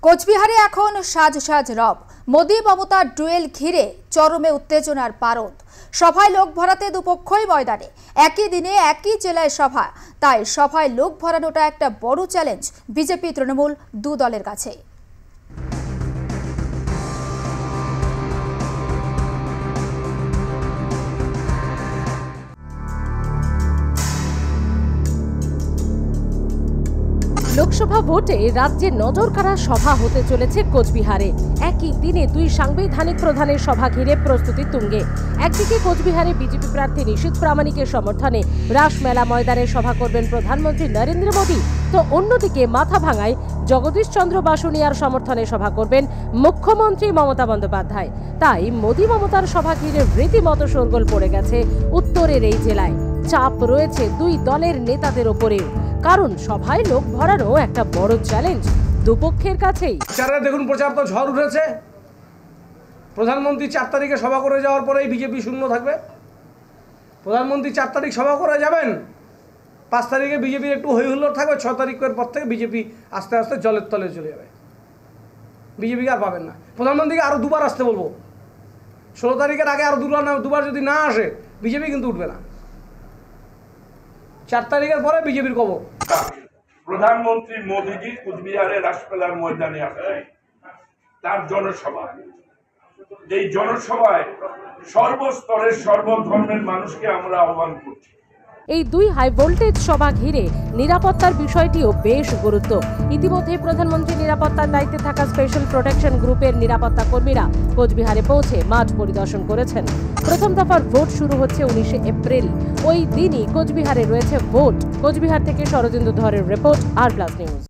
কোচবিহারে এখন সাজ সাজ রব। মোদি মমতার ডুয়েল ঘিরে চরমে উত্তেজনার পারদ। সভায় লোক ভরাতে দুপক্ষই ময়দানে, একই দিনে একই জেলায় সভা। তাই সভায় লোক ভরানোটা একটা বড় চ্যালেঞ্জ বিজেপি তৃণমূল দু দলের কাছে। লোকসভা ভোটে রাজ্যে নজরকাড়া সভা হতে চলেছে কোচবিহারে। একই দিনে দুই সাংবিধানিক প্রধানের সভা ঘিরে প্রস্তুতি তুঙ্গে। একদিকে কোচবিহারে বিজেপি প্রার্থী নিশীথ প্রামাণিকের সমর্থনে রাসমেলা ময়দানে সভা করবেন প্রধানমন্ত্রী নরেন্দ্র মোদী, তো অন্যদিকে মাথাভাঙায় জগদীশ চন্দ্র বাসুনিয়ার সমর্থনে সভা করবেন মুখ্যমন্ত্রী মমতা বন্দ্যোপাধ্যায়। তাই মোদী মমতার সভা ঘিরে রীতিমতো শোরগোল পড়ে গেছে উত্তরের এই জেলায়। চাপ রয়েছে দুই দলের নেতাদের ওপরেও, কারণ সভায় লোক ভরানো একটা বড় চ্যালেঞ্জ দুপক্ষের কাছেই। দেখুন, প্রচার তো ঝড় উঠেছে। প্রধানমন্ত্রী 4 তারিখে সভা করে যাওয়ার পরেই বিজেপি শূন্য থাকবে। প্রধানমন্ত্রী 4 তারিখ সভা করে যাবেন, 5 তারিখে বিজেপির একটু হই হুল্লোড় থাকবে, 6 তারিখের পর থেকে বিজেপি আস্তে আস্তে জলের তলে চলে যাবে। বিজেপিকে আর পাবেন না। প্রধানমন্ত্রীকে আরও দুবার আসতে বলবো। 16 তারিখের আগে আরও দুবার যদি না আসে, বিজেপি কিন্তু উঠবে না। 4 তারিখের পরে বিজেপির কবর। প্রধানমন্ত্রী মোদীজি কুচবিহারে রাসমেলার ময়দানে আসছেন, তার জনসভা। এই জনসভায় সর্বস্তরের সর্বধর্মের মানুষকে আমরা আহ্বান করছি। এই দুই হাই ভোল্টেজ সভা ঘিরে নিরাপত্তার বিষয়টিও বেশ গুরুত্ব। ইতিমধ্যে প্রধানমন্ত্রী নিরাপত্তার দায়িত্বে থাকা স্পেশাল প্রোটেকশন গ্রুপের নিরাপত্তা কর্মীরা কোচবিহারে পৌঁছে মাঠ পরিদর্শন করেছেন। প্রথম দফার ভোট শুরু হচ্ছে 19 এপ্রিল। ওই দিনই কোচবিহারে রয়েছে ভোট। কোচবিহার থেকে শরদিন্দু ধরের রিপোর্ট, আর প্লাস নিউজ।